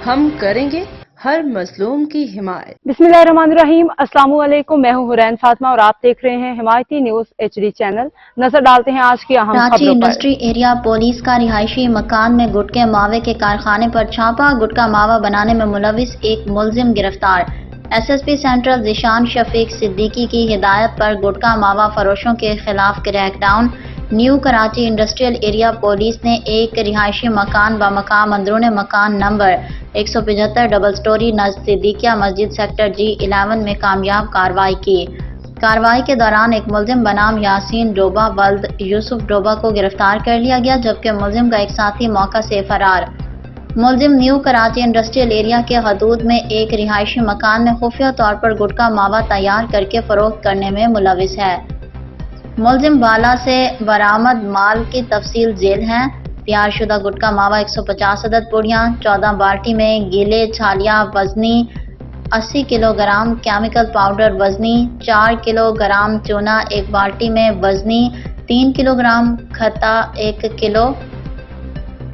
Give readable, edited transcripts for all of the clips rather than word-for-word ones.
ہم کریں گے ہر مظلوم کی حمایت۔ बिस्मिल्लाहिर्रहमानिर्रहीम। अस्सलाम वालेकुम। मैं हूं हुरैन फातिमा और आप देख रहे हैं हिमायती न्यूज HD चैनल। नजर डालते हैं आज की अहम कराची खबरों पर। इंडस्ट्री एरिया पुलिस का रिहायशी मकान में गुटके मावे के कारखाने पर छापा। गुटका मावा बनाने में मुलविस एक मुलजिम गिरफ्तार। SSP सेंट्रल जिशान शफीक सिद्दीकी की हिदायत पर गुटका मावा फरोशों के खिलाफ crackdown. New Karachi industrial area police ने एक रिहायशी मकान व मकाम अंदरून मकान नंबर 175 डबल स्टोरी नज़द सिद्दीकिया मस्जिद सेक्टर G11 में कामयाब कार्रवाई की। कार्रवाई के दौरान एक मुलजिम बनाम यासीन डोबा वल्द यूसुफ डोबा को गिरफ्तार कर लिया गया, जबकि मुलजिम का एक साथी मौका से फरार। मुलजिम न्यू कराची इंडस्ट्रियल एरिया के हदूद में एक रिहायशी मकान में खुफिया तौर पर गुटका मावा तैयार करके फरोख्त करने में मुलविस है। मुलजिम बाला से बरामद माल की तफसील झेल है। तैयार शुदा गुटका मावा 150 अदद पुड़ियाँ, 14 बाल्टी में गीले छालिया वजनी 80 किलोग्राम, केमिकल पाउडर वजनी 4 किलोग्राम, चूना एक बाल्टी में वजनी 3 किलोग्राम, खत्ता 1 किलो,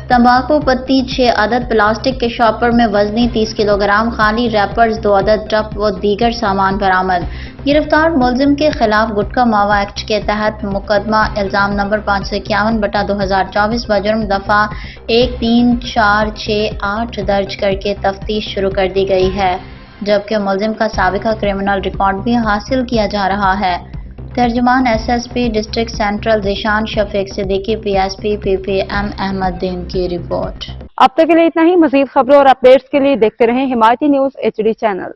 तंबाकू पत्ती 6 अदद, प्लास्टिक के शॉपर में वजनी 30 किलोग्राम, खाली रैपर्स 2 अदद, टप व दीगर सामान बरामद। गिरफ्तार मुलजिम के खिलाफ गुटका मावा एक्ट के तहत मुकदमा इल्जाम नंबर 551/2024 बजुर्म दफा 13468 दर्ज करके तफ्तीश शुरू कर दी गई है, जबकि मुलजिम का साबिका क्रिमिनल रिकॉर्ड भी हासिल किया जा रहा है। तर्जुमान SSP district central Zeeshan Shafiq Siddiqui, PSP PPM Ahmaduddin की रिपोर्ट। अब तक के लिए इतना ही। मजीद खबरों और अपडेट्स के लिए देखते रहें हिमायती न्यूज HD चैनल।